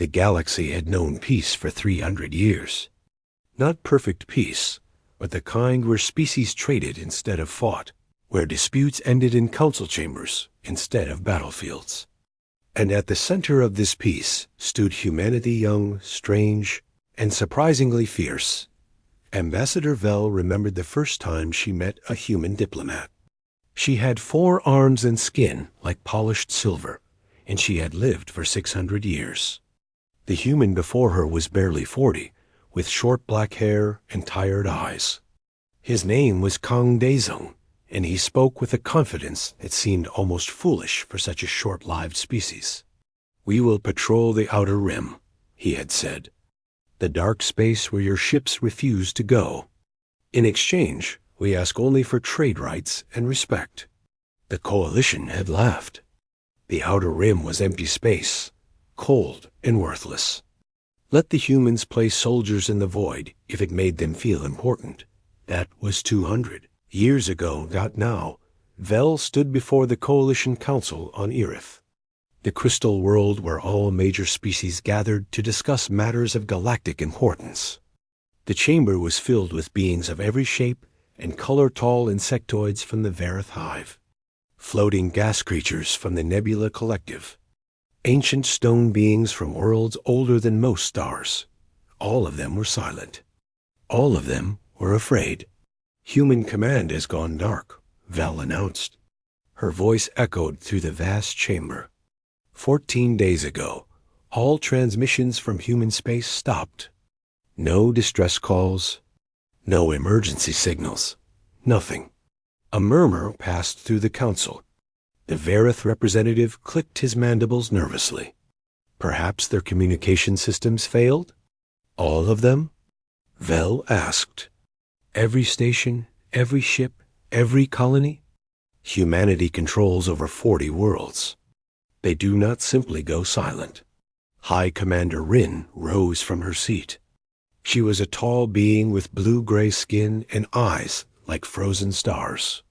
The galaxy had known peace for 300 years. Not perfect peace, but the kind where species traded instead of fought, where disputes ended in council chambers instead of battlefields. And at the center of this peace stood humanity, young, strange, and surprisingly fierce. Ambassador Vel remembered the first time she met a human diplomat. She had 4 arms and skin like polished silver, and she had lived for 600 years. The human before her was barely 40, with short black hair and tired eyes. His name was Kang Daezong, and he spoke with a confidence that seemed almost foolish for such a short-lived species. "We will patrol the outer rim," he had said, "the dark space where your ships refuse to go. In exchange, we ask only for trade rights and respect." The coalition had laughed. The outer rim was empty space, cold and worthless. Let the humans play soldiers in the void if it made them feel important. That was 200 years ago, not now. Vel stood before the Coalition Council on Irith, the crystal world where all major species gathered to discuss matters of galactic importance. The chamber was filled with beings of every shape and color, tall insectoids from the Varith hive, floating gas creatures from the Nebula Collective, ancient stone beings from worlds older than most stars. All of them were silent. All of them were afraid. "Human command has gone dark," Vel announced. Her voice echoed through the vast chamber. 14 days ago, all transmissions from human space stopped. No distress calls, no emergency signals, nothing. A murmur passed through the council. The Varith representative clicked his mandibles nervously. Perhaps their communication systems failed? All of them? Vel asked. Every station, every ship, every colony? Humanity controls over 40 worlds. They do not simply go silent. High Commander Rin rose from her seat. She was a tall being with blue-gray skin and eyes like frozen stars.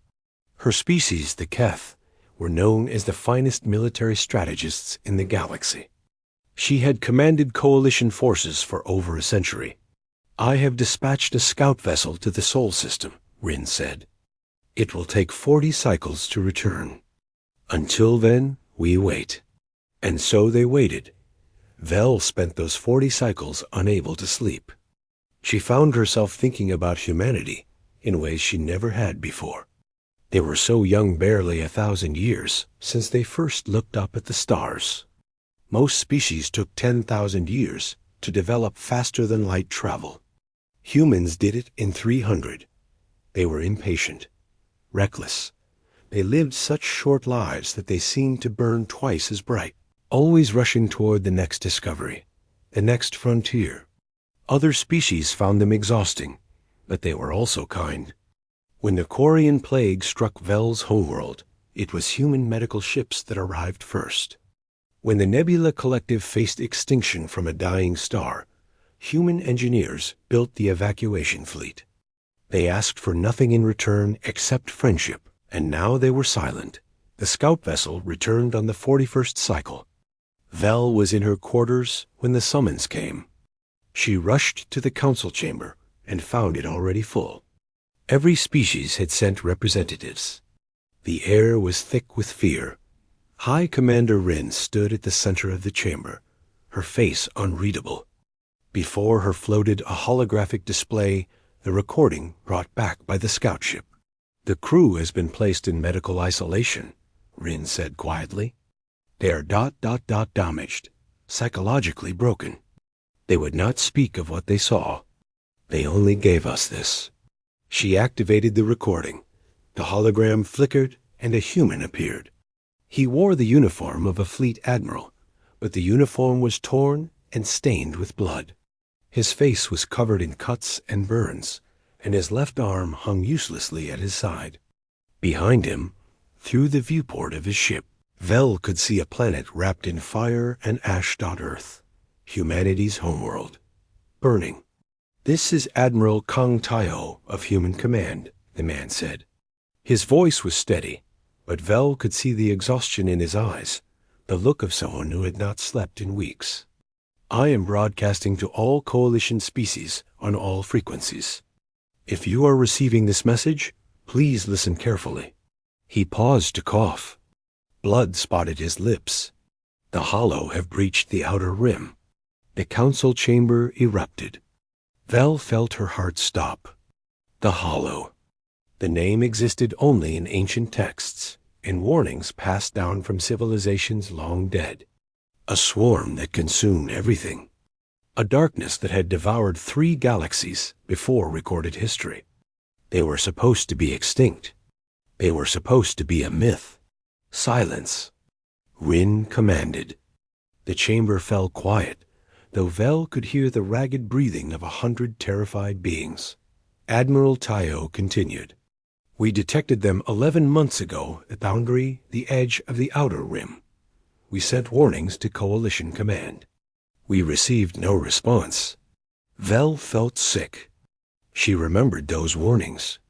Her species, the Keth, were known as the finest military strategists in the galaxy. She had commanded coalition forces for over a century. "I have dispatched a scout vessel to the Sol system," Rin said. "It will take 40 cycles to return. Until then, we wait." And so they waited. Vel spent those 40 cycles unable to sleep. She found herself thinking about humanity in ways she never had before. They were so young, barely 1,000 years since they first looked up at the stars. Most species took 10,000 years to develop faster than light travel. Humans did it in 300. They were impatient, reckless. They lived such short lives that they seemed to burn twice as bright, always rushing toward the next discovery, the next frontier. Other species found them exhausting, but they were also kind. When the Quarian plague struck Vel's homeworld, it was human medical ships that arrived first. When the Nebula Collective faced extinction from a dying star, human engineers built the evacuation fleet. They asked for nothing in return except friendship, and now they were silent. The scout vessel returned on the 41st cycle. Vel was in her quarters when the summons came. She rushed to the council chamber and found it already full. Every species had sent representatives. The air was thick with fear. High Commander Rin stood at the center of the chamber, her face unreadable. Before her floated a holographic display, the recording brought back by the scout ship. "The crew has been placed in medical isolation," Rin said quietly. "They are damaged, psychologically broken. They would not speak of what they saw. They only gave us this." She activated the recording. The hologram flickered and a human appeared. He wore the uniform of a fleet admiral, but the uniform was torn and stained with blood. His face was covered in cuts and burns, and his left arm hung uselessly at his side. Behind him, through the viewport of his ship, Vel could see a planet wrapped in fire and ash. Earth, humanity's homeworld, burning. "This is Admiral Kang Tayo of Human Command," the man said. His voice was steady, but Vel could see the exhaustion in his eyes, the look of someone who had not slept in weeks. I am broadcasting to all Coalition species on all frequencies. If you are receiving this message, please listen carefully." He paused to cough. Blood spotted his lips. The hollow have breached the outer rim. The council chamber erupted. Vel felt her heart stop. The hollow. The name existed only in ancient texts, in warnings passed down from civilizations long dead. A swarm that consumed everything. A darkness that had devoured 3 galaxies before recorded history. They were supposed to be extinct. They were supposed to be a myth. Silence. Rin commanded. The chamber fell quiet, though Vel could hear the ragged breathing of 100 terrified beings. Admiral Tayo continued. "We detected them 11 months ago at boundary, the edge of the outer rim. We sent warnings to Coalition Command. We received no response." Vel felt sick. She remembered those warnings.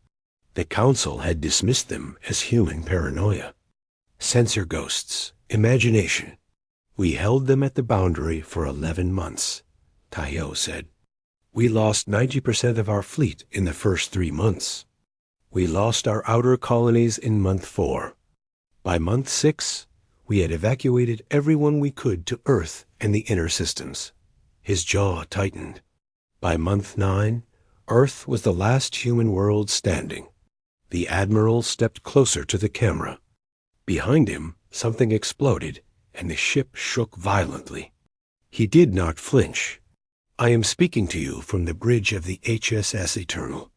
The Council had dismissed them as human paranoia. Sensor ghosts, imagination. "We held them at the boundary for 11 months, Tayo said. "We lost 90% of our fleet in the first 3 months. We lost our outer colonies in month 4. By month 6, we had evacuated everyone we could to Earth and the inner systems." His jaw tightened. By month 9, Earth was the last human world standing. The Admiral stepped closer to the camera. Behind him, something exploded, and the ship shook violently. He did not flinch. "I am speaking to you from the bridge of the HSS Eternal.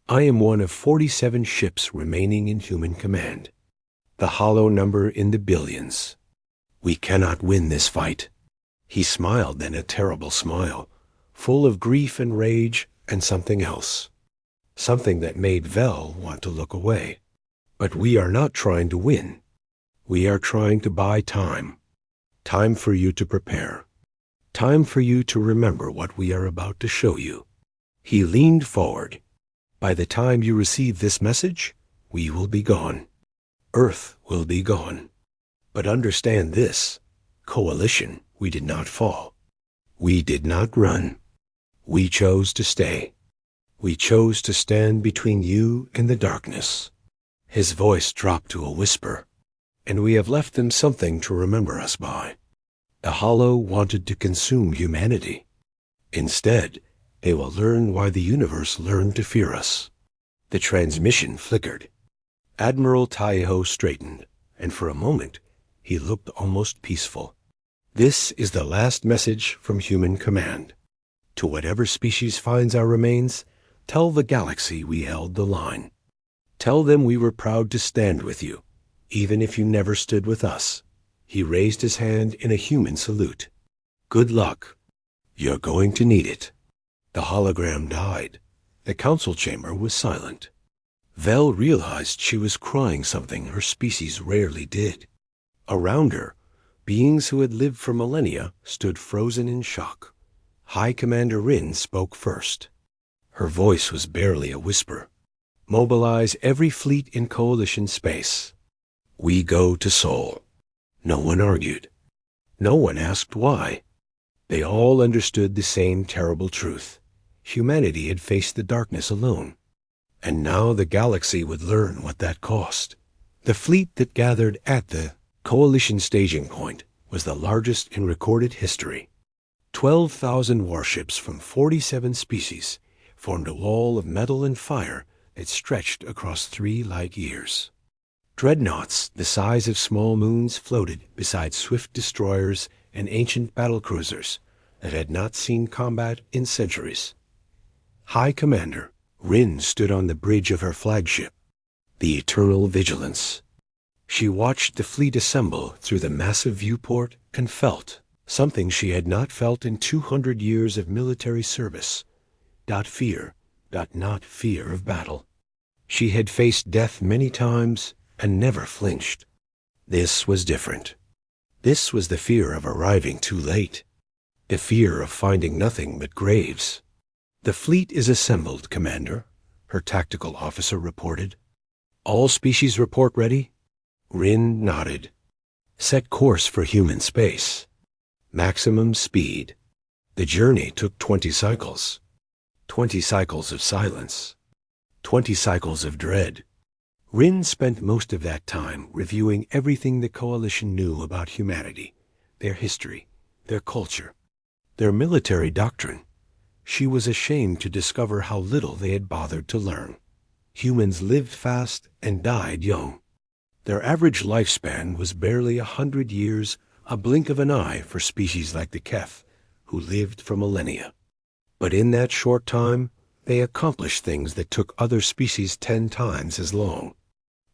I am one of 47 ships remaining in human command. The hollow number in the billions. We cannot win this fight." He smiled then, a terrible smile, full of grief and rage and something else. Something that made Vel want to look away. "But we are not trying to win. We are trying to buy time. Time for you to prepare. Time for you to remember what we are about to show you." He leaned forward. "By the time you receive this message, we will be gone. Earth will be gone. But understand this, Coalition, we did not fall. We did not run. We chose to stay. We chose to stand between you and the darkness." His voice dropped to a whisper. "And we have left them something to remember us by. The hollow wanted to consume humanity. Instead, they will learn why the universe learned to fear us." The transmission flickered. Admiral Tayo straightened, and for a moment he looked almost peaceful. "This is the last message from human command. To whatever species finds our remains, tell the galaxy we held the line. Tell them we were proud to stand with you, even if you never stood with us." He raised his hand in a human salute. "Good luck. You're going to need it." The hologram died. The council chamber was silent. Vel realized she was crying something her species rarely did. Around her, beings who had lived for millennia stood frozen in shock. High Commander Rin spoke first. Her voice was barely a whisper. "Mobilize every fleet in Coalition space. We go to Sol." No one argued. No one asked why. They all understood the same terrible truth. Humanity had faced the darkness alone. And now the galaxy would learn what that cost. The fleet that gathered at the Coalition staging point was the largest in recorded history. 12,000 warships from 47 species formed a wall of metal and fire that stretched across 3 light years. Dreadnoughts the size of small moons floated beside swift destroyers and ancient battlecruisers that had not seen combat in centuries. High Commander Rin stood on the bridge of her flagship, the Eternal Vigilance. She watched the fleet assemble through the massive viewport and felt something she had not felt in 200 years of military service. Not fear of battle. She had faced death many times and never flinched. This was different. This was the fear of arriving too late. The fear of finding nothing but graves. "The fleet is assembled, Commander," her tactical officer reported. "All species report ready?" Rin nodded. "Set course for human space. Maximum speed. The journey took 20 cycles. 20 cycles of silence. 20 cycles of dread. Rin spent most of that time reviewing everything the Coalition knew about humanity, their history, their culture, their military doctrine. She was ashamed to discover how little they had bothered to learn. Humans lived fast and died young. Their average lifespan was barely 100 years, a blink of an eye for species like the Keth, who lived for millennia. But in that short time, they accomplished things that took other species 10 times as long.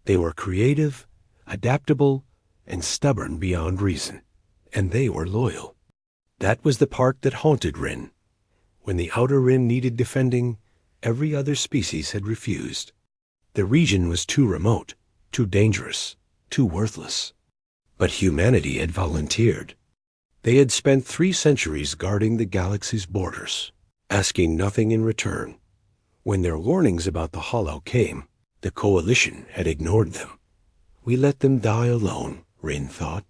They were creative, adaptable, and stubborn beyond reason, and they were loyal. That was the part that haunted Rin. When the Outer Rim needed defending, every other species had refused. The region was too remote, too dangerous, too worthless. But humanity had volunteered. They had spent 3 centuries guarding the galaxy's borders, asking nothing in return. When their warnings about the Hollow came, the Coalition had ignored them. We let them die alone, Rin thought.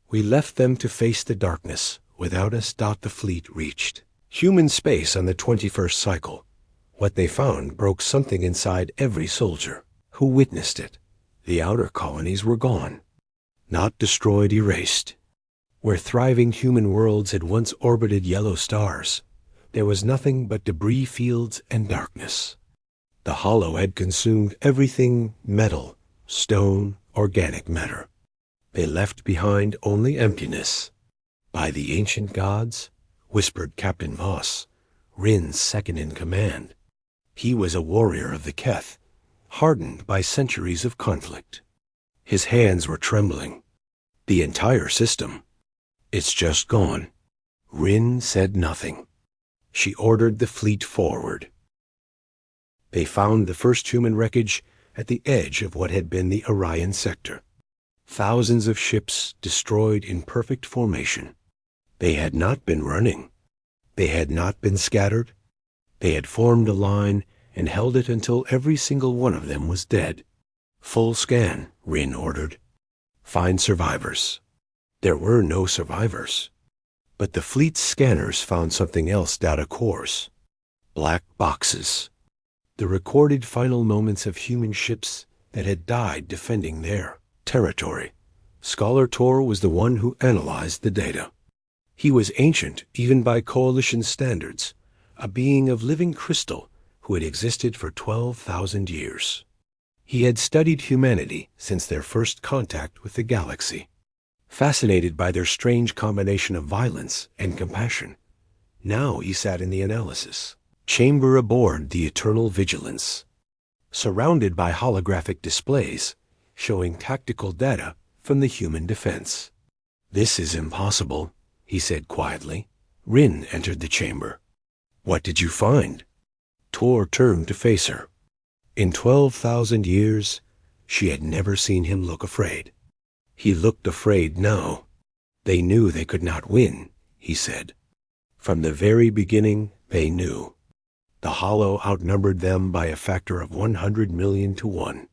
We left them to face the darkness without us. The fleet reached human space on the 21st cycle. What they found broke something inside every soldier who witnessed it. The outer colonies were gone. Not destroyed, erased. Where thriving human worlds had once orbited yellow stars, there was nothing but debris fields and darkness. The Hollow had consumed everything metal, stone, organic matter. They left behind only emptiness. By the ancient gods, whispered Captain Voss, Rin's second in command. He was a warrior of the Keth, hardened by centuries of conflict. His hands were trembling. The entire system. It's just gone. Rin said nothing. She ordered the fleet forward. They found the first human wreckage at the edge of what had been the Orion sector. Thousands of ships destroyed in perfect formation. They had not been running. They had not been scattered. They had formed a line and held it until every single one of them was dead. Full scan, Rin ordered. Find survivors. There were no survivors. But the fleet's scanners found something else. Data cores. Black boxes. The recorded final moments of human ships that had died defending their territory. Scholar Tor was the one who analyzed the data. He was ancient even by Coalition standards, a being of living crystal who had existed for 12,000 years. He had studied humanity since their first contact with the galaxy, fascinated by their strange combination of violence and compassion. Now he sat in the analysis chamber aboard the Eternal Vigilance, surrounded by holographic displays showing tactical data from the human defense. This is impossible, he said quietly. Rin entered the chamber. What did you find? Tor turned to face her. In 12,000 years, she had never seen him look afraid. He looked afraid now. They knew they could not win, he said. From the very beginning, they knew. The Hollow outnumbered them by a factor of 100 million to 1.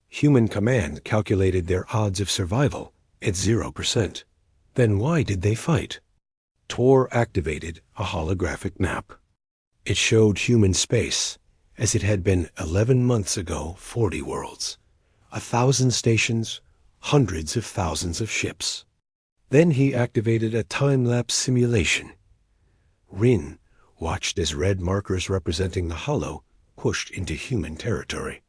Human command calculated their odds of survival at 0%. Then why did they fight? Tor activated a holographic map. It showed human space as it had been 11 months ago, 40 worlds, 1,000 stations, hundreds of thousands of ships. Then he activated a time-lapse simulation. Rin watched as red markers representing the Hollow pushed into human territory.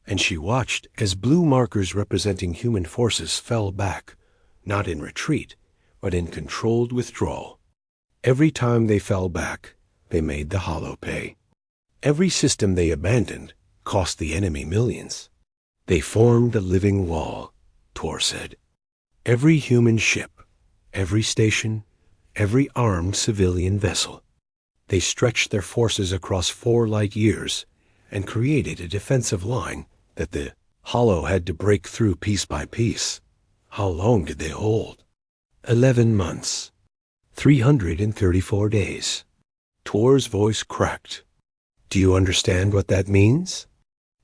And she watched as blue markers representing human forces fell back, not in retreat, but in controlled withdrawal. Every time they fell back, they made the Hollow pay. Every system they abandoned cost the enemy millions. They formed a living wall, Tor said. Every human ship, every station, every armed civilian vessel. They stretched their forces across 4 light years and created a defensive line that the Hollow had to break through piece by piece. How long did they hold? 11 months. 334 days. Tor's voice cracked. Do you understand what that means?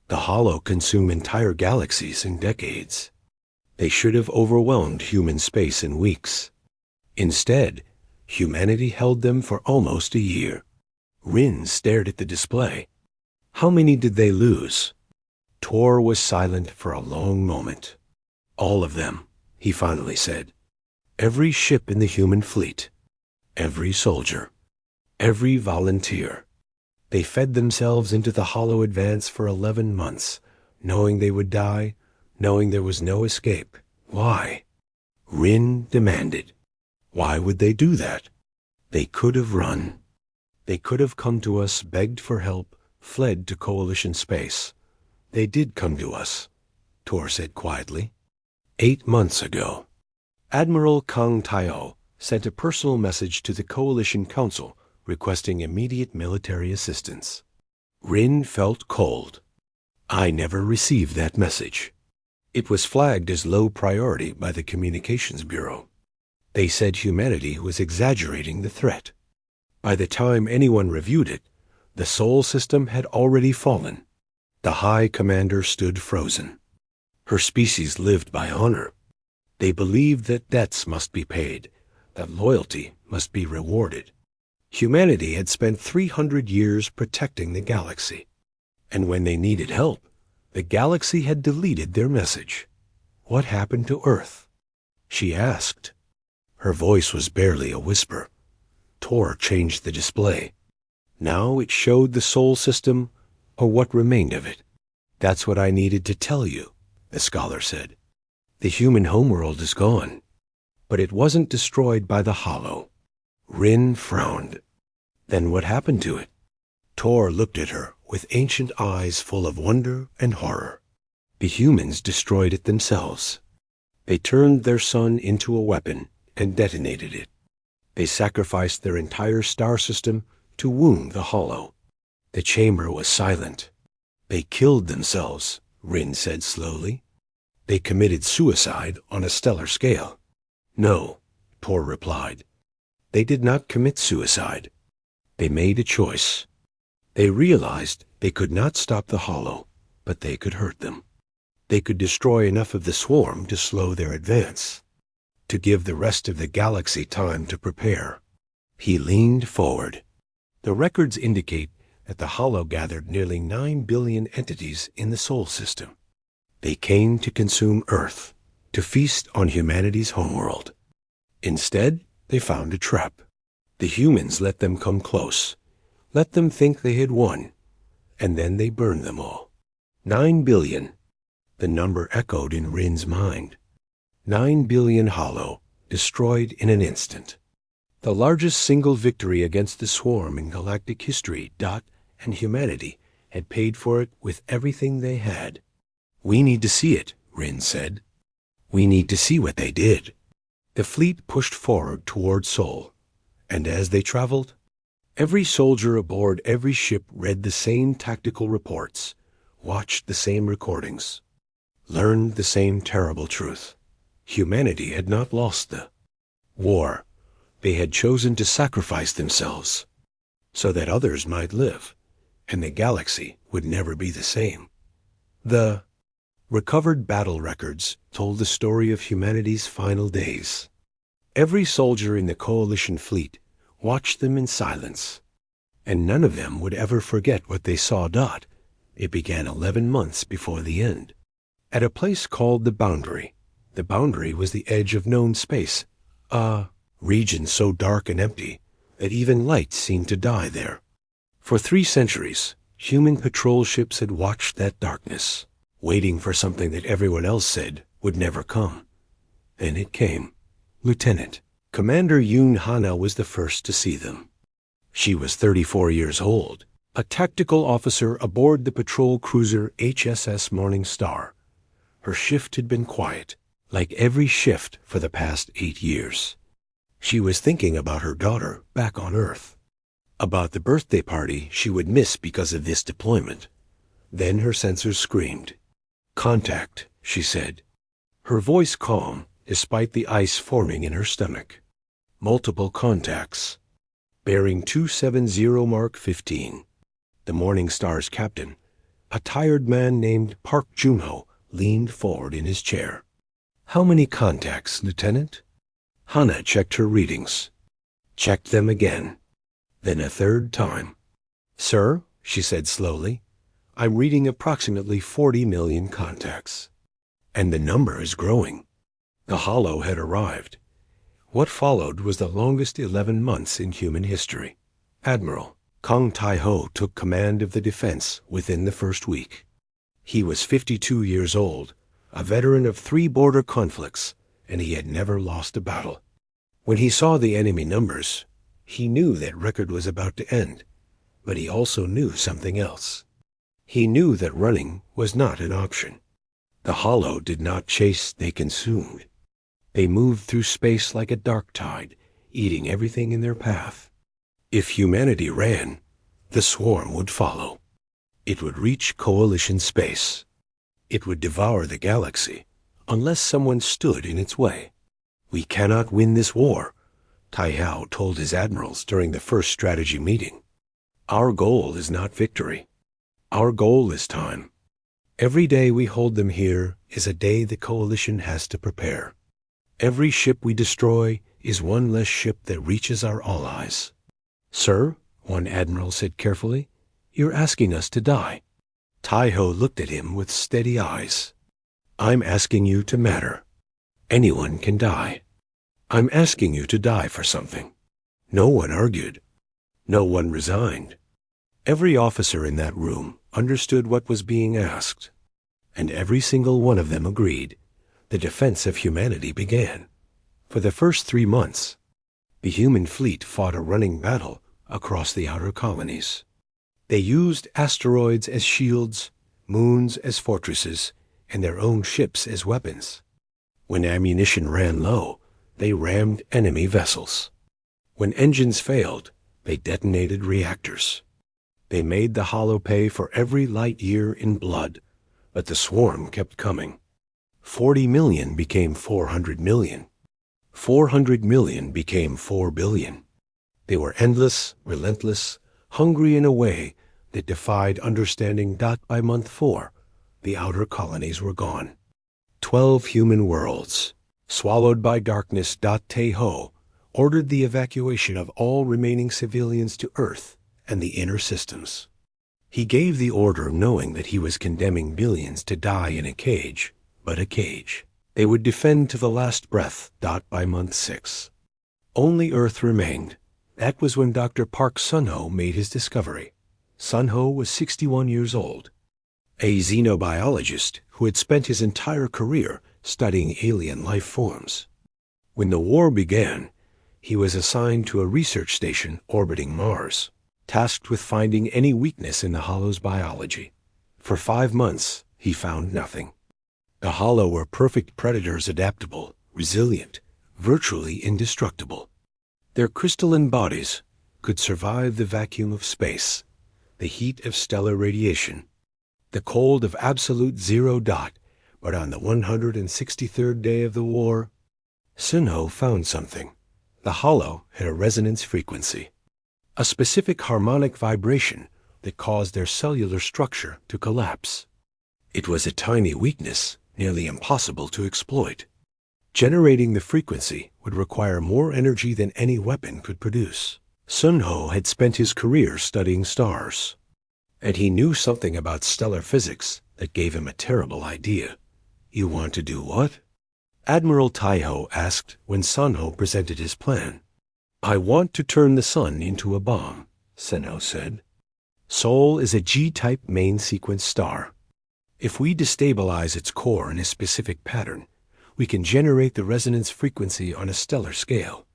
The Hollow consume entire galaxies in decades. They should have overwhelmed human space in weeks. Instead, Humanity held them for almost a year. Rin stared at the display. How many did they lose? Tor was silent for a long moment. All of them, he finally said. Every ship in the human fleet. Every soldier. Every volunteer. They fed themselves into the hollow advance for 11 months, knowing they would die, knowing there was no escape. Why? Rin demanded. Why would they do that? They could have run. They could have come to us, begged for help, fled to Coalition space. They did come to us, Tor said quietly. 8 months ago. Admiral Kang Taio sent a personal message to the Coalition Council requesting immediate military assistance. Rin felt cold. I never received that message. It was flagged as low priority by the Communications Bureau. They said humanity was exaggerating the threat. By the time anyone reviewed it, the Sol system had already fallen. The High Commander stood frozen. Her species lived by honor. They believed that debts must be paid, that loyalty must be rewarded. Humanity had spent 300 years protecting the galaxy. And when they needed help, the galaxy had deleted their message. What happened to Earth? She asked. Her voice was barely a whisper. Tor changed the display. Now it showed the Sol system, or what remained of it. That's what I needed to tell you, the scholar said. The human homeworld is gone, but it wasn't destroyed by the Hollow. Rin frowned. Then what happened to it? Tor looked at her with ancient eyes full of wonder and horror. The humans destroyed it themselves. They turned their sun into a weapon and detonated it. They sacrificed their entire star system to wound the Hollow. The chamber was silent. They killed themselves, Rin said slowly. They committed suicide on a stellar scale. No, Tor replied. They did not commit suicide. They made a choice. They realized they could not stop the Hollow, but they could hurt them. They could destroy enough of the swarm to slow their advance, to give the rest of the galaxy time to prepare. He leaned forward. The records indicate that the Hollow gathered nearly 9 billion entities in the Sol system. They came to consume Earth, to feast on humanity's homeworld. Instead, they found a trap. The humans let them come close, let them think they had won, and then they burned them all. 9 billion. The number echoed in Rin's mind. 9 billion Hollow, destroyed in an instant. The largest single victory against the swarm in galactic history. And humanity had paid for it with everything they had. We need to see it, Rin said. We need to see what they did. The fleet pushed forward toward Sol, and as they traveled, every soldier aboard every ship read the same tactical reports, watched the same recordings, learned the same terrible truth. Humanity had not lost the war. They had chosen to sacrifice themselves so that others might live, and the galaxy would never be the same. The recovered battle records told the story of humanity's final days. Every soldier in the Coalition fleet watched them in silence, and none of them would ever forget what they saw. It began 11 months before the end. At a place called the Boundary. The Boundary was the edge of known space, a region so dark and empty that even light seemed to die there. For 3 centuries, human patrol ships had watched that darkness, waiting for something that everyone else said would never come. Then it came. Lieutenant. Commander Yoon Hana was the first to see them. She was 34 years old, a tactical officer aboard the patrol cruiser HSS Morning Star. Her shift had been quiet, like every shift for the past 8 years. She was thinking about her daughter back on Earth, about the birthday party she would miss because of this deployment. Then her sensors screamed. "Contact," she said, her voice calm despite the ice forming in her stomach. Multiple contacts. Bearing 270 Mark 15. The Morning Star's captain, a tired man named Park Junho, leaned forward in his chair. "How many contacts, Lieutenant?" Hana checked her readings. checked them again, then a third time. "Sir," she said slowly, "I'm reading approximately 40 million contacts. And the number is growing." The Hollow had arrived. What followed was the longest 11 months in human history. Admiral Kong Tai-ho took command of the defense within the first week. He was 52 years old, a veteran of 3 border conflicts, and he had never lost a battle. When he saw the enemy numbers, he knew that record was about to end, but he also knew something else. He knew that running was not an option. The Hollow did not chase, they consumed. They moved through space like a dark tide, eating everything in their path. If humanity ran, the swarm would follow. It would reach coalition space. It would devour the galaxy, unless someone stood in its way. "We cannot win this war," Tai-ho told his admirals during the first strategy meeting. "Our goal is not victory. Our goal is time. Every day we hold them here is a day the coalition has to prepare. Every ship we destroy is one less ship that reaches our allies." "Sir," one admiral said carefully, "you're asking us to die." Tai-ho looked at him with steady eyes. "I'm asking you to matter. Anyone can die. I'm asking you to die for something." No one argued. No one resigned. Every officer in that room understood what was being asked, and every single one of them agreed. The defense of humanity began. For the first 3 months, the human fleet fought a running battle across the outer colonies. They used asteroids as shields, moons as fortresses, and their own ships as weapons. When ammunition ran low, they rammed enemy vessels. When engines failed, they detonated reactors. They made the Hollow pay for every light year in blood, but the swarm kept coming. 40 million became 400 million. 400 million became 4 billion. They were endless, relentless, hungry in a way that defied understanding. By month 4, the outer colonies were gone. 12 human worlds, swallowed by darkness. Tai-ho ordered the evacuation of all remaining civilians to Earth and the inner systems. He gave the order knowing that he was condemning billions to die in a cage, but a cage. They would defend to the last breath. By month 6, only Earth remained. That was when Dr. Park Sun-ho made his discovery. Sun-ho was 61 years old, a xenobiologist who had spent his entire career studying alien life forms. When the war began, he was assigned to a research station orbiting Mars, tasked with finding any weakness in the Hollow's biology. For 5 months, he found nothing. The Hollow were perfect predators, adaptable, resilient, virtually indestructible. Their crystalline bodies could survive the vacuum of space, the heat of stellar radiation, the cold of absolute zero. But on the 163rd day of the war, Sun-ho found something. The Hollow had a resonance frequency, a specific harmonic vibration that caused their cellular structure to collapse. It was a tiny weakness, nearly impossible to exploit. Generating the frequency would require more energy than any weapon could produce. Sun-ho had spent his career studying stars, and he knew something about stellar physics that gave him a terrible idea. "You want to do what?" Admiral Tai-ho asked when Sun-ho presented his plan. "I want to turn the sun into a bomb," Sun-ho said. Sol is a G-type main sequence star. If we destabilize its core in a specific pattern, we can generate the resonance frequency on a stellar scale.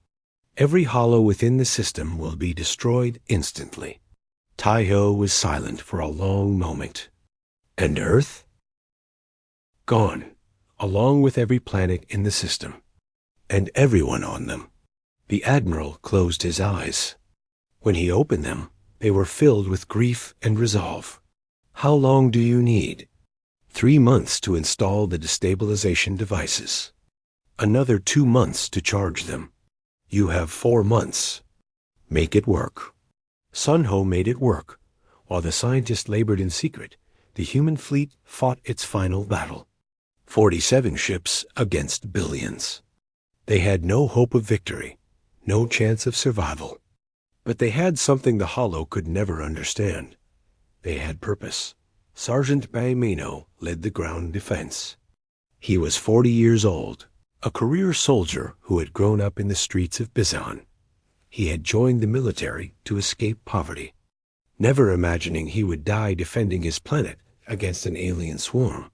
Every Hollow within the system will be destroyed instantly. Tai-ho was silent for a long moment. "And Earth?" "Gone, along with every planet in the system, and everyone on them." The Admiral closed his eyes. When he opened them, they were filled with grief and resolve. "How long do you need?" 3 months to install the destabilization devices. Another 2 months to charge them. You have 4 months. Make it work. Sun-ho made it work. While the scientists labored in secret, the human fleet fought its final battle. 47 ships against billions. They had no hope of victory, no chance of survival. But they had something the Hollow could never understand. They had purpose. Sergeant Baimino led the ground defense. He was 40 years old, a career soldier who had grown up in the streets of Bizan. He had joined the military to escape poverty, never imagining he would die defending his planet against an alien swarm.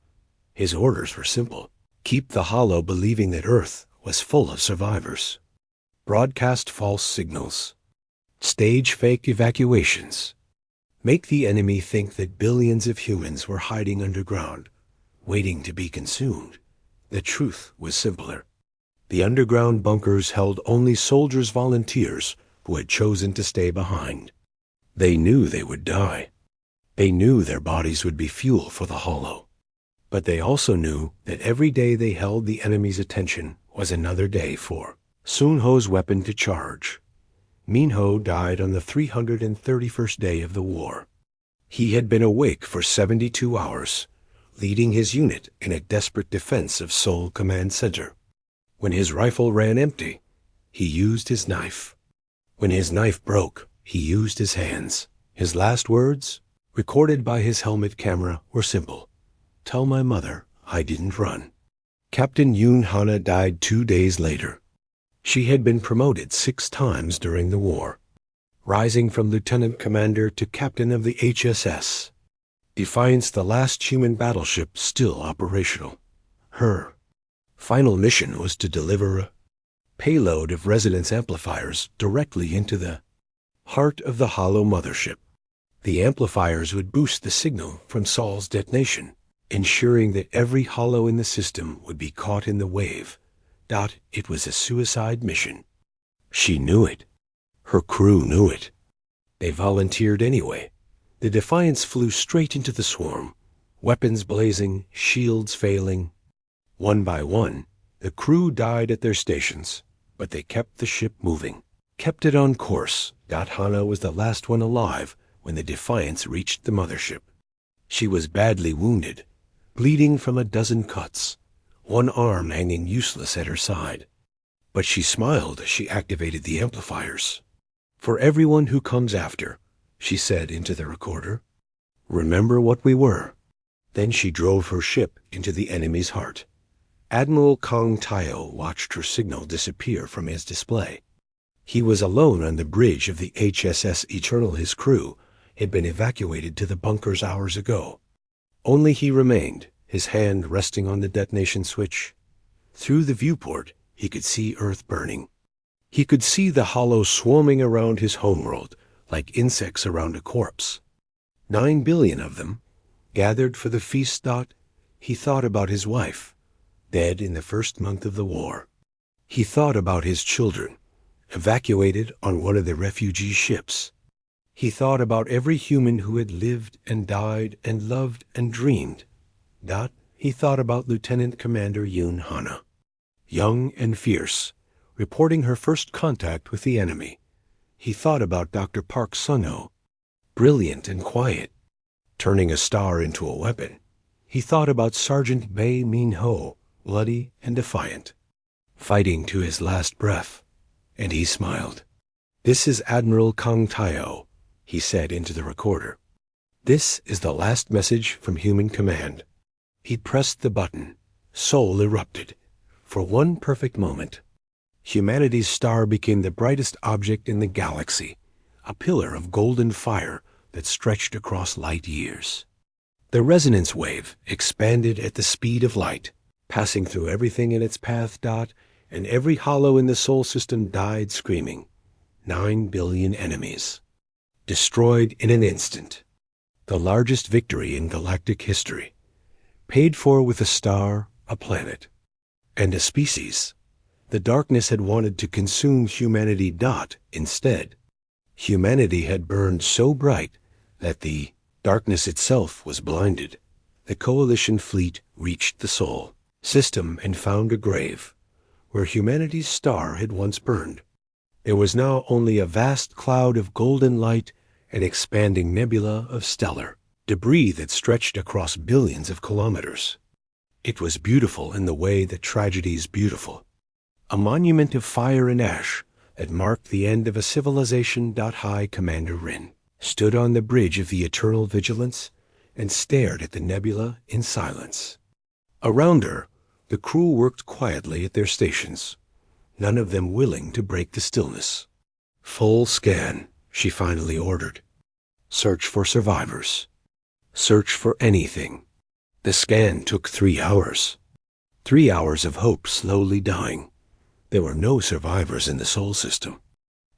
His orders were simple: keep the Hollow believing that Earth was full of survivors. Broadcast false signals. Stage fake evacuations. Make the enemy think that billions of humans were hiding underground, waiting to be consumed. The truth was simpler. The underground bunkers held only soldiers volunteers who had chosen to stay behind. They knew they would die. They knew their bodies would be fuel for the Hollow. But they also knew that every day they held the enemy's attention was another day for Sunho's weapon to charge. Minho died on the 331st day of the war. He had been awake for 72 hours, leading his unit in a desperate defense of Seoul Command Center. When his rifle ran empty, he used his knife. When his knife broke, he used his hands. His last words, recorded by his helmet camera, were simple: "Tell my mother I didn't run." Captain Yoon Hana died 2 days later. She had been promoted 6 times during the war, rising from lieutenant commander to captain of the HSS Defiance, the last human battleship still operational. Her final mission was to deliver a payload of resonance amplifiers directly into the heart of the Hollow mothership. The amplifiers would boost the signal from Sol's detonation, ensuring that every Hollow in the system would be caught in the wave. It was a suicide mission. She knew it. Her crew knew it. They volunteered anyway. The Defiance flew straight into the swarm, weapons blazing, shields failing. One by one, the crew died at their stations, but they kept the ship moving, kept it on course. Hana was the last one alive when the Defiance reached the mothership. She was badly wounded, bleeding from a dozen cuts, one arm hanging useless at her side. But she smiled as she activated the amplifiers. "For everyone who comes after," she said into the recorder, "remember what we were." Then she drove her ship into the enemy's heart. Admiral Kong Tayo watched her signal disappear from his display. He was alone on the bridge of the HSS Eternal. His crew had been evacuated to the bunkers hours ago. Only he remained, his hand resting on the detonation switch. Through the viewport, he could see Earth burning. He could see the Hollow swarming around his homeworld like insects around a corpse. 9 billion of them, gathered for the feast. He thought about his wife, dead in the first month of the war. He thought about his children, evacuated on one of the refugee ships. He thought about every human who had lived and died and loved and dreamed. He thought about Lieutenant Commander Yoon Hana, young and fierce, reporting her first contact with the enemy. He thought about Dr. Park Sun-ho, brilliant and quiet, turning a star into a weapon. He thought about Sergeant Bae Min-ho, bloody and defiant, fighting to his last breath. And he smiled. "This is Admiral Kong Tayo," he said into the recorder. "This is the last message from Human Command." He pressed the button. Seoul erupted. For one perfect moment, humanity's star became the brightest object in the galaxy, a pillar of golden fire that stretched across light years. The resonance wave expanded at the speed of light, passing through everything in its path. And every Hollow in the Sol system died screaming. 9 billion enemies, destroyed in an instant. The largest victory in galactic history, paid for with a star, a planet, and a species. The darkness had wanted to consume humanity. Instead, humanity had burned so bright that the darkness itself was blinded. The Coalition fleet reached the Sol system and found a grave where humanity's star had once burned. There was now only a vast cloud of golden light, an expanding nebula of stellar debris that stretched across billions of kilometers. It was beautiful in the way that tragedy is beautiful. A monument of fire and ash that marked the end of a civilization. High Commander Rin stood on the bridge of the Eternal Vigilance and stared at the nebula in silence. Around her, the crew worked quietly at their stations, none of them willing to break the stillness. "Full scan," she finally ordered. "Search for survivors. Search for anything." The scan took 3 hours. 3 hours of hope slowly dying. There were no survivors in the Sol system.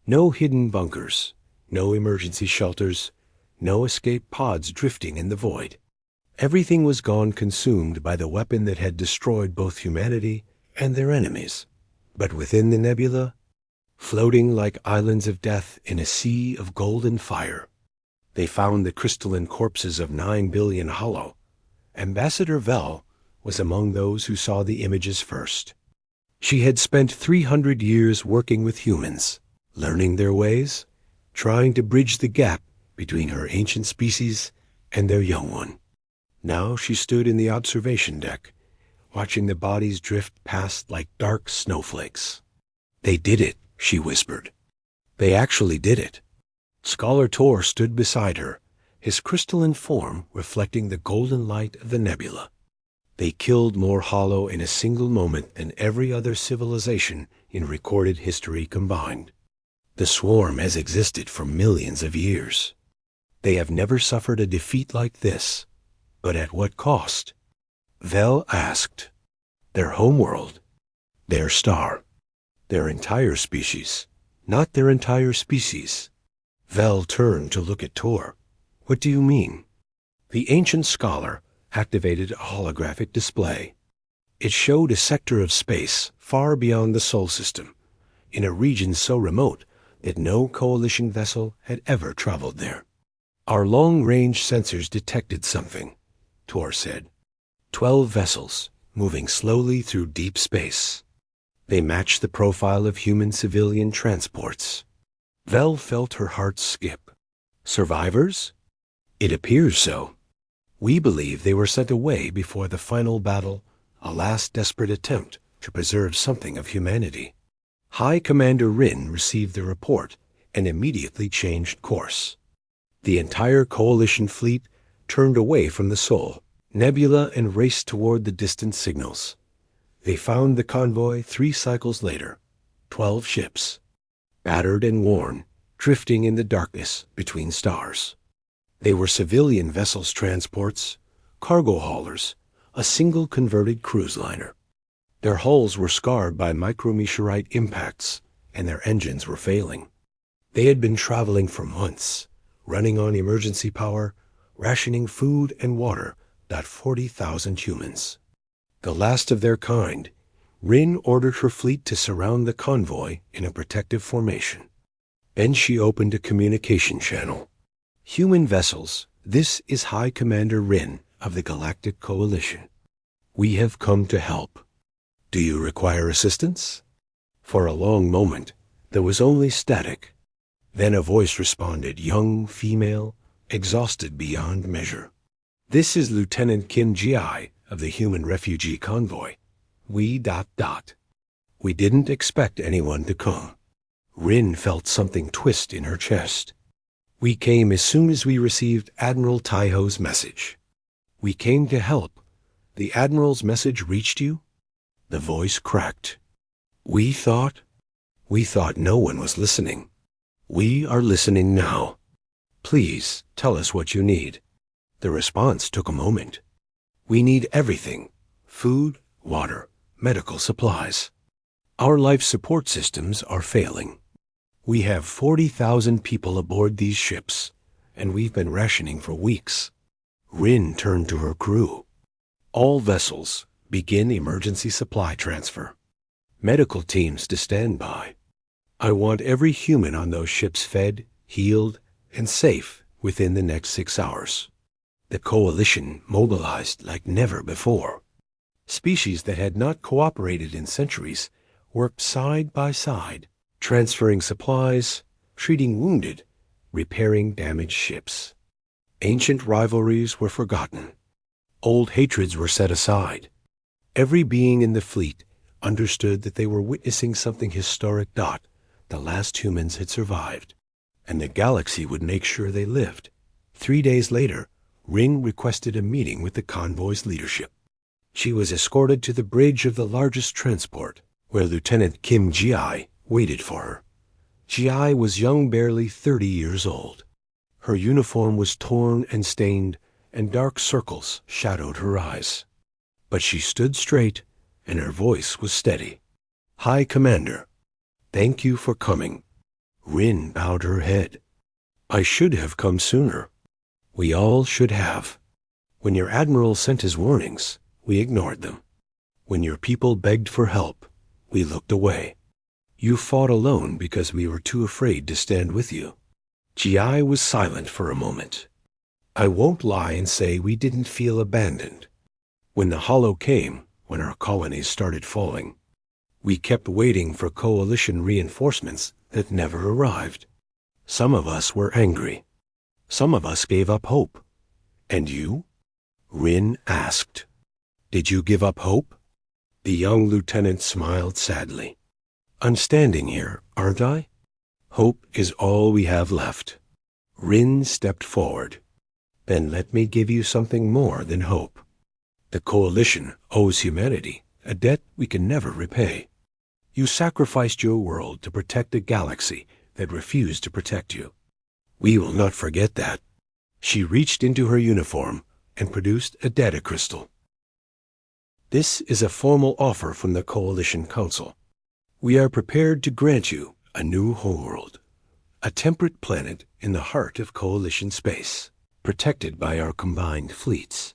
No hidden bunkers, no emergency shelters, no escape pods drifting in the void. Everything was gone, consumed by the weapon that had destroyed both humanity and their enemies. But within the nebula, floating like islands of death in a sea of golden fire, they found the crystalline corpses of 9 billion hollow. Ambassador Vel was among those who saw the images first. She had spent 300 years working with humans, learning their ways, trying to bridge the gap between her ancient species and their young one. Now she stood in the observation deck, watching the bodies drift past like dark snowflakes. "They did it," she whispered. "They actually did it." Scholar Tor stood beside her, his crystalline form reflecting the golden light of the nebula. "They killed more hollow in a single moment than every other civilization in recorded history combined. The swarm has existed for millions of years. They have never suffered a defeat like this. But at what cost?" Vel asked. "Their homeworld, their star, their entire species, not their entire species." Vel turned to look at Tor. "What do you mean?" The ancient scholar activated a holographic display. It showed a sector of space far beyond the Sol system, in a region so remote that no coalition vessel had ever traveled there. "Our long-range sensors detected something," Tor said. 12 vessels, moving slowly through deep space. They matched the profile of human civilian transports. Vel felt her heart skip. "Survivors?" "It appears so. We believe they were sent away before the final battle, a last desperate attempt to preserve something of humanity." High Commander Rin received the report and immediately changed course. The entire coalition fleet turned away from the Sol nebula and raced toward the distant signals. They found the convoy 3 cycles later, 12 ships, battered and worn, drifting in the darkness between stars. They were civilian vessels, transports, cargo haulers, a single converted cruise liner. Their hulls were scarred by micrometeorite impacts, and their engines were failing. They had been traveling for months, running on emergency power, rationing food and water, 40,000 humans. The last of their kind, Rin ordered her fleet to surround the convoy in a protective formation. Then she opened a communication channel. "Human vessels, this is High Commander Rin of the Galactic Coalition. We have come to help. Do you require assistance?" For a long moment, there was only static. Then a voice responded, young, female, exhausted beyond measure. "This is Lieutenant Kim Ji of the Human Refugee Convoy. We ... We didn't expect anyone to come." Rin felt something twist in her chest. "We came as soon as we received Admiral Taiho's message." "We came to help. The Admiral's message reached you?" The voice cracked. We thought no one was listening. We are listening now. Please tell us what you need." The response took a moment. "We need everything: food, water, medical supplies. Our life support systems are failing. We have 40,000 people aboard these ships, and we've been rationing for weeks." Rin turned to her crew. "All vessels, begin emergency supply transfer. Medical teams to stand by. I want every human on those ships fed, healed, and safe within the next 6 hours." The coalition mobilized like never before. Species that had not cooperated in centuries worked side by side, transferring supplies, treating wounded, repairing damaged ships. Ancient rivalries were forgotten. Old hatreds were set aside. Every being in the fleet understood that they were witnessing something historic. The last humans had survived, and the galaxy would make sure they lived. 3 days later, Rin requested a meeting with the convoy's leadership. She was escorted to the bridge of the largest transport, where Lieutenant Kim Ji waited for her. Ji was young, barely 30 years old. Her uniform was torn and stained, and dark circles shadowed her eyes. But she stood straight, and her voice was steady. "High Commander, thank you for coming." Rin bowed her head. "I should have come sooner. We all should have. When your admiral sent his warnings, we ignored them. When your people begged for help, we looked away. You fought alone because we were too afraid to stand with you." Ji was silent for a moment. "I won't lie and say we didn't feel abandoned. When the hollow came, when our colonies started falling, we kept waiting for coalition reinforcements that never arrived. Some of us were angry. Some of us gave up hope. And you?" Rin asked. "Did you give up hope?" The young lieutenant smiled sadly. "I'm standing here, aren't I? Hope is all we have left." Rin stepped forward. "Then let me give you something more than hope. The coalition owes humanity a debt we can never repay. You sacrificed your world to protect a galaxy that refused to protect you. We will not forget that." She reached into her uniform and produced a data crystal. "This is a formal offer from the Coalition Council. We are prepared to grant you a new homeworld, a temperate planet in the heart of Coalition space, protected by our combined fleets.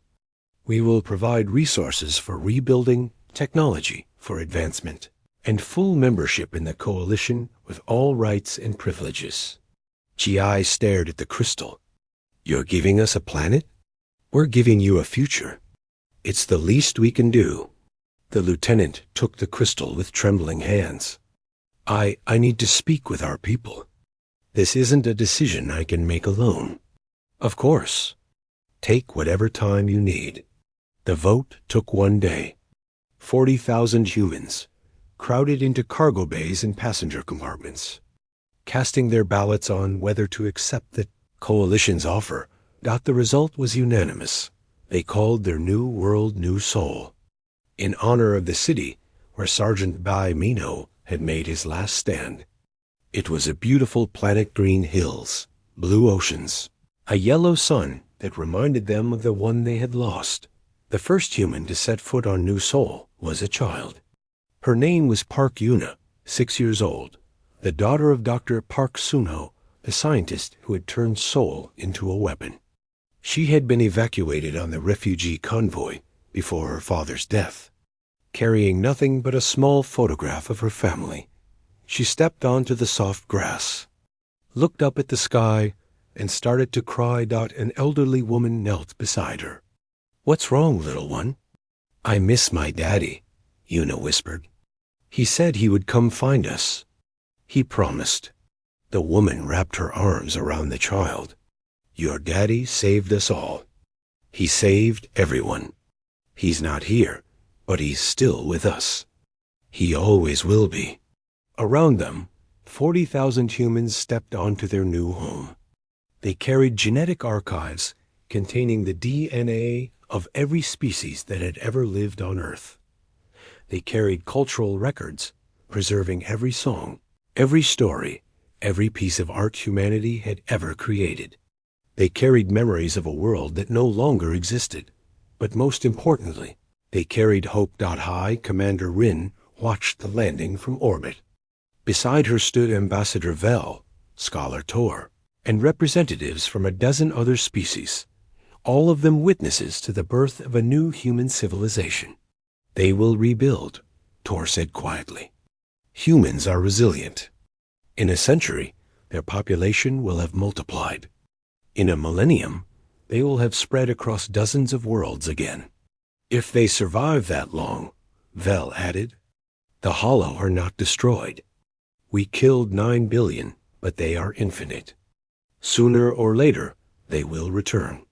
We will provide resources for rebuilding, technology for advancement, and full membership in the Coalition with all rights and privileges." Ji stared at the crystal. "You're giving us a planet? We're giving you a future. It's the least we can do." The lieutenant took the crystal with trembling hands. I need to speak with our people. This isn't a decision I can make alone." "Of course. Take whatever time you need." The vote took 1 day. 40,000 humans crowded into cargo bays and passenger compartments, casting their ballots on whether to accept the Coalition's offer. The result was unanimous. They called their new world New Sol, in honor of the city where Sergeant Bai Mino had made his last stand. It was a beautiful planet, green hills, blue oceans, a yellow sun that reminded them of the one they had lost. The first human to set foot on New Sol was a child. Her name was Park Yuna, 6 years old, the daughter of Dr. Park Sunho, the scientist who had turned Sol into a weapon. She had been evacuated on the refugee convoy before her father's death. Carrying nothing but a small photograph of her family, she stepped onto the soft grass, looked up at the sky, and started to cry. An elderly woman knelt beside her. "What's wrong, little one?" "I miss my daddy," Yuna whispered. "He said he would come find us. He promised." The woman wrapped her arms around the child. "Your daddy saved us all. He saved everyone. He's not here, but he's still with us. He always will be." Around them, 40,000 humans stepped onto their new home. They carried genetic archives containing the DNA of every species that had ever lived on Earth. They carried cultural records, preserving every song, every story, every piece of art humanity had ever created. They carried memories of a world that no longer existed. But most importantly, they carried hope. High Commander Rin watched the landing from orbit. Beside her stood Ambassador Vel, Scholar Tor, and representatives from a dozen other species, all of them witnesses to the birth of a new human civilization. "They will rebuild," Tor said quietly. "Humans are resilient. In a century, their population will have multiplied. In a millennium, they will have spread across dozens of worlds again. If they survive that long," Vel added, "the Hollow are not destroyed. We killed 9 billion, but they are infinite. Sooner or later, they will return."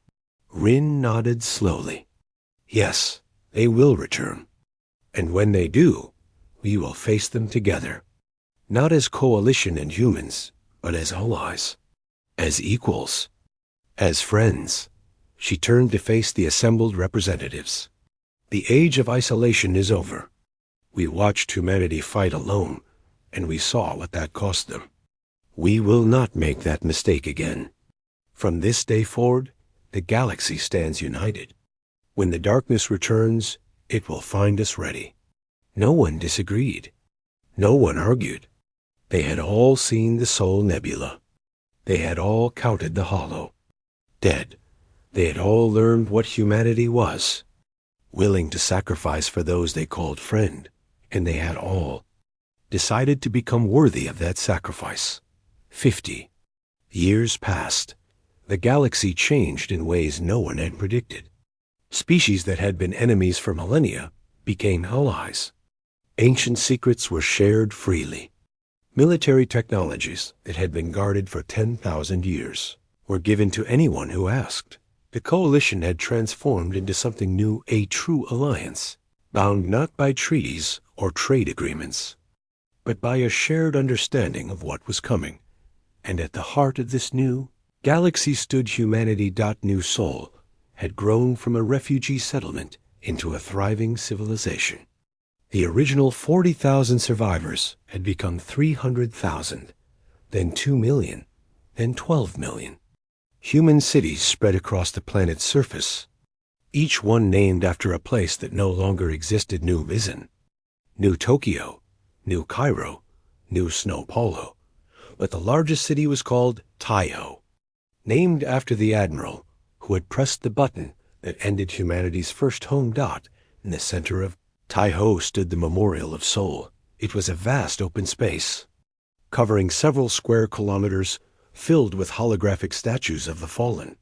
Rin nodded slowly. "Yes, they will return. And when they do, we will face them together. Not as coalition and humans, but as allies, as equals, as friends. She turned to face the assembled representatives. The age of isolation is over. We watched humanity fight alone, and we saw what that cost them. We will not make that mistake again. From this day forward, the galaxy stands united. When the darkness returns, it will find us ready. No one disagreed. No one argued. They had all seen the Soul Nebula. They had all counted the Hollow. Dead, they had all learned what humanity was, willing to sacrifice for those they called friend, and they had all decided to become worthy of that sacrifice. 50 years passed. The galaxy changed in ways no one had predicted. Species that had been enemies for millennia became allies. Ancient secrets were shared freely. Military technologies that had been guarded for 10,000 years were given to anyone who asked. The coalition had transformed into something new, a true alliance, bound not by treaties or trade agreements, but by a shared understanding of what was coming. And at the heart of this new galaxy stood humanity. New Soul had grown from a refugee settlement into a thriving civilization. The original 40,000 survivors had become 300,000, then 2 million, then 12 million. Human cities spread across the planet's surface, each one named after a place that no longer existed. New Vision, New Tokyo, New Cairo, New Snow Paulo. But the largest city was called Taiho, named after the admiral who had pressed the button that ended humanity's first home. In the center of Taiho stood the Memorial of Soul. It was a vast open space, covering several square kilometers, filled with holographic statues of the fallen.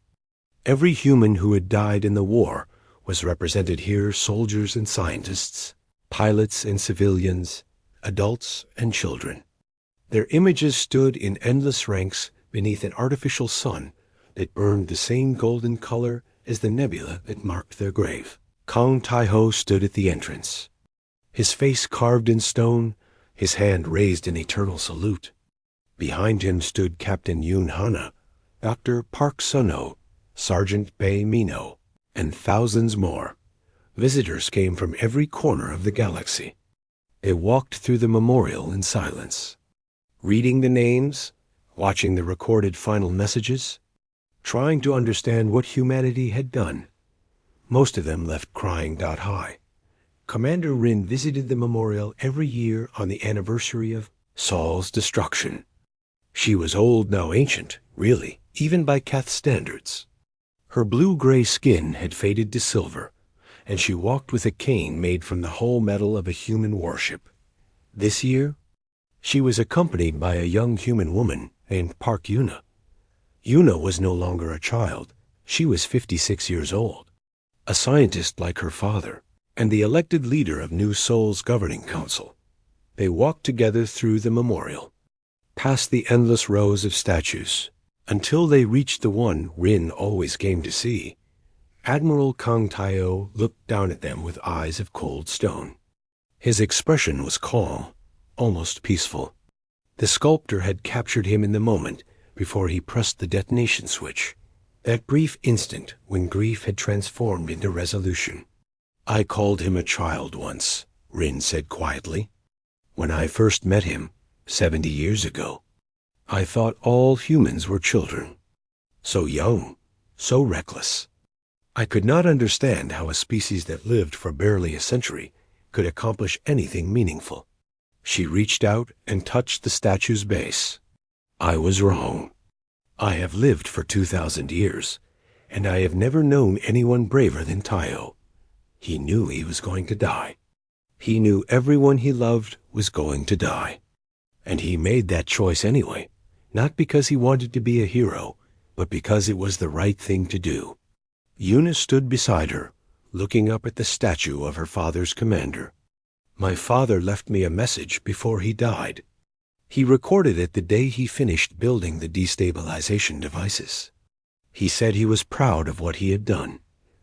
Every human who had died in the war was represented here: soldiers and scientists, pilots and civilians, adults and children. Their images stood in endless ranks beneath an artificial sun that burned the same golden color as the nebula that marked their grave. Kong Taiho stood at the entrance, his face carved in stone, his hand raised in eternal salute. Behind him stood Captain Yoon Hana, Dr. Park Sun-ho, Sergeant Bae Mino, and thousands more. Visitors came from every corner of the galaxy. They walked through the memorial in silence, reading the names, watching the recorded final messages, trying to understand what humanity had done. Most of them left crying. High. Commander Rin visited the memorial every year on the anniversary of Saul's destruction. She was old now, ancient, really, even by Keth standards. Her blue-gray skin had faded to silver, and she walked with a cane made from the whole metal of a human warship. This year, she was accompanied by a young human woman named Park Yuna. Yuna was no longer a child. She was 56 years old, a scientist like her father, and the elected leader of New Soul's governing council. They walked together through the memorial, past the endless rows of statues, until they reached the one Rin always came to see. Admiral Kang Taio looked down at them with eyes of cold stone. His expression was calm, almost peaceful. The sculptor had captured him in the moment before he pressed the detonation switch, that brief instant when grief had transformed into resolution. "I called him a child once," Rin said quietly. "When I first met him, 70 years ago, I thought all humans were children. So young, so reckless. I could not understand how a species that lived for barely a century could accomplish anything meaningful." She reached out and touched the statue's base. "I was wrong. I have lived for 2,000 years, and I have never known anyone braver than Taio. He knew he was going to die. He knew everyone he loved was going to die. And he made that choice anyway, not because he wanted to be a hero, but because it was the right thing to do." Yuna stood beside her, looking up at the statue of her father's commander. "My father left me a message before he died. He recorded it the day he finished building the destabilization devices. He said he was proud of what he had done,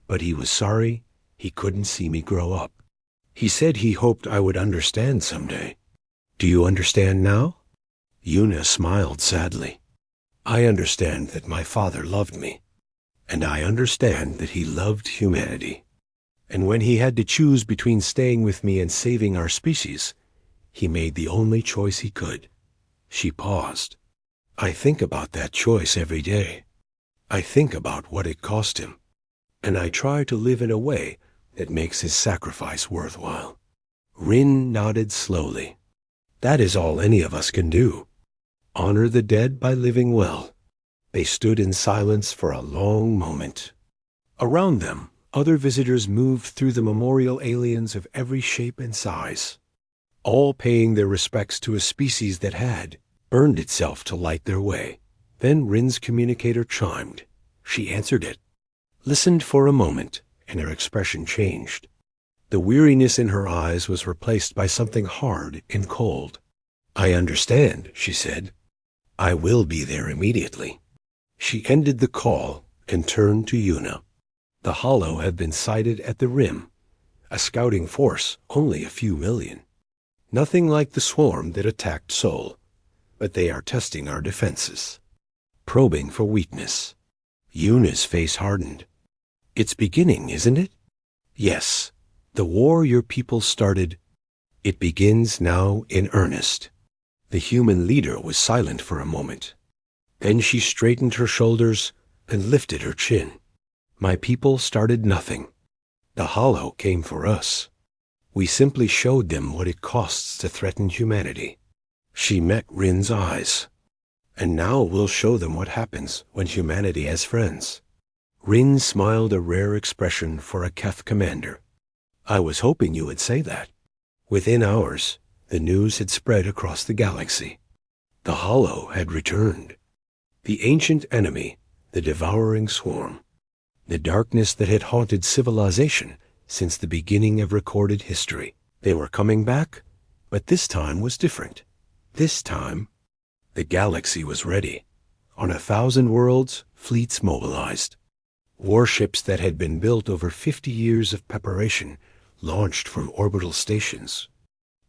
but he was sorry he couldn't see me grow up. He said he hoped I would understand someday. Do you understand now? Yuna smiled sadly. I understand that my father loved me, and I understand that he loved humanity. And when he had to choose between staying with me and saving our species, he made the only choice he could. She paused. I think about that choice every day. I think about what it cost him, and I try to live in a way that makes his sacrifice worthwhile. Rin nodded slowly. That is all any of us can do. Honor the dead by living well. They stood in silence for a long moment. Around them, other visitors moved through the memorial aliens of every shape and size, all paying their respects to a species that had burned itself to light their way. Then Rin's communicator chimed. She answered it, listened for a moment, and her expression changed. The weariness in her eyes was replaced by something hard and cold. I understand, she said. I will be there immediately. She ended the call and turned to Yuna. The Hollow had been sighted at the rim, a scouting force only a few million. Nothing like the swarm that attacked Sol, but they are testing our defenses, probing for weakness. Yuna's face hardened. It's beginning, isn't it? Yes. The war your people started, it begins now in earnest. The human leader was silent for a moment. Then she straightened her shoulders and lifted her chin. My people started nothing. The Hollow came for us. We simply showed them what it costs to threaten humanity. She met Rin's eyes. And now we'll show them what happens when humanity has friends. Rin smiled, a rare expression for a Keth commander. I was hoping you would say that. Within hours, the news had spread across the galaxy. The Hollow had returned. The ancient enemy, the devouring swarm. The darkness that had haunted civilization since the beginning of recorded history. They were coming back, but this time was different. This time, the galaxy was ready. On 1,000 worlds, fleets mobilized. Warships that had been built over 50 years of preparation launched from orbital stations.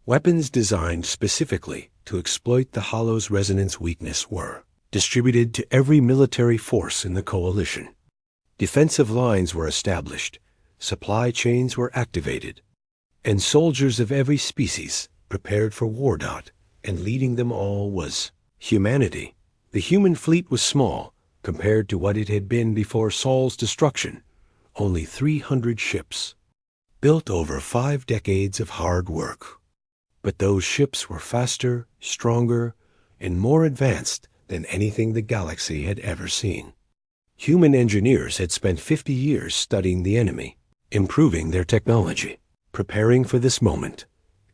Weapons designed specifically to exploit the Hollow's resonance weakness were distributed to every military force in the coalition. Defensive lines were established, supply chains were activated, and soldiers of every species prepared for war. And leading them all was humanity. The human fleet was small compared to what it had been before Sol's destruction. Only 300 ships, built over 5 decades of hard work. But those ships were faster, stronger, and more advanced than anything the galaxy had ever seen. Human engineers had spent 50 years studying the enemy, improving their technology. Preparing for this moment,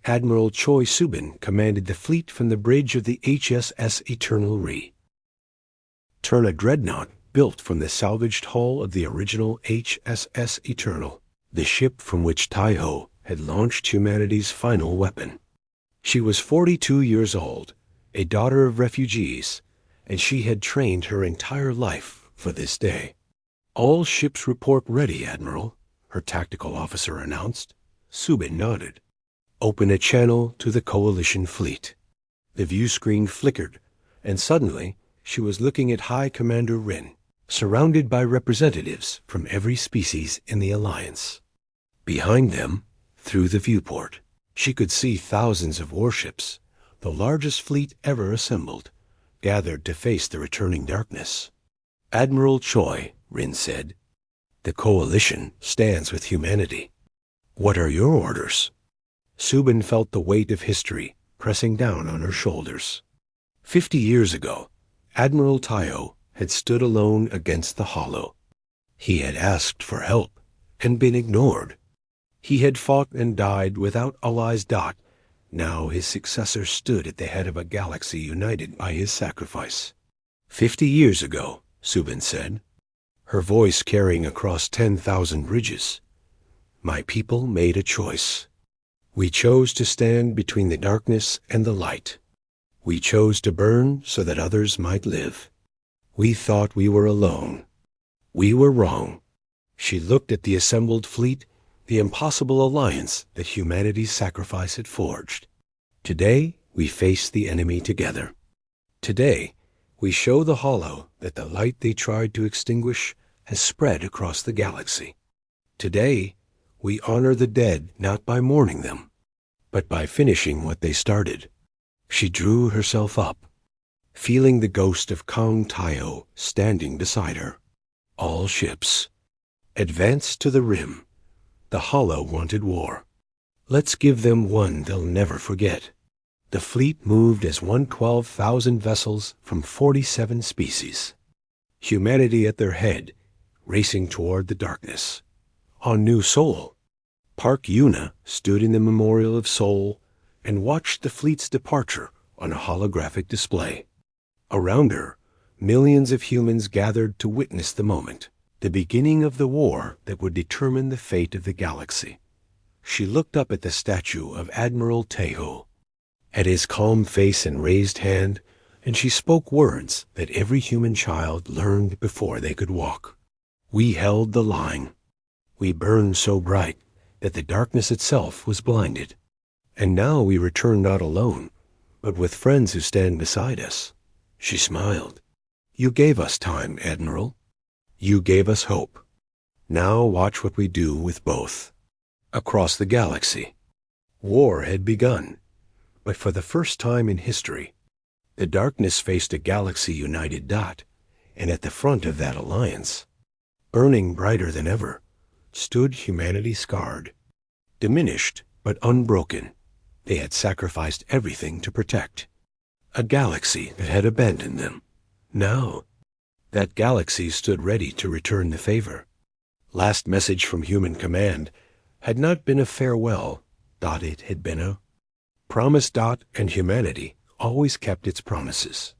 Admiral Choi Subin commanded the fleet from the bridge of the HSS Eternal Re. Turn a dreadnought built from the salvaged hull of the original HSS Eternal, the ship from which Taiho had launched humanity's final weapon. She was 42 years old, a daughter of refugees, and she had trained her entire life for this day. All ships report ready, Admiral, her tactical officer announced. Subin nodded. Open a channel to the Coalition fleet. The view screen flickered, and suddenly she was looking at High Commander Rin, surrounded by representatives from every species in the Alliance. Behind them, through the viewport, she could see thousands of warships, the largest fleet ever assembled, gathered to face the returning darkness. Admiral Choi, Rin said, the Coalition stands with humanity. What are your orders? Subin felt the weight of history pressing down on her shoulders. 50 years ago, Admiral Taiho had stood alone against the Hollow. He had asked for help and been ignored. He had fought and died without allies. Now his successor stood at the head of a galaxy united by his sacrifice. 50 years ago, Subin said, her voice carrying across 10,000 bridges, my people made a choice. We chose to stand between the darkness and the light. We chose to burn so that others might live. We thought we were alone. We were wrong. She looked at the assembled fleet, the impossible alliance that humanity's sacrifice had forged. Today, we face the enemy together. Today, we show the Hollow that the light they tried to extinguish has spread across the galaxy. Today, we honor the dead not by mourning them, but by finishing what they started. She drew herself up, feeling the ghost of Kong Tayo standing beside her. All ships, advance to the rim. The Hollow wanted war. Let's give them one they'll never forget. The fleet moved as 112,000 vessels from 47 species. Humanity at their head, racing toward the darkness. On New Sol, Park Yuna stood in the Memorial of Sol and watched the fleet's departure on a holographic display. Around her, millions of humans gathered to witness the moment, the beginning of the war that would determine the fate of the galaxy. She looked up at the statue of Admiral Tejo, at his calm face and raised hand, and she spoke words that every human child learned before they could walk. We held the line. We burned so bright that the darkness itself was blinded. And now we return not alone, but with friends who stand beside us. She smiled. You gave us time, Admiral. You gave us hope. Now watch what we do with both. Across the galaxy, war had begun, but for the first time in history, the darkness faced a galaxy-united dot, and at the front of that alliance, burning brighter than ever, stood humanity scarred, diminished but unbroken. They had sacrificed everything to protect a galaxy that had abandoned them. Now, that galaxy stood ready to return the favor. Last message from human command had not been a farewell, Dot, it had been a promise. Dot and humanity always kept its promises.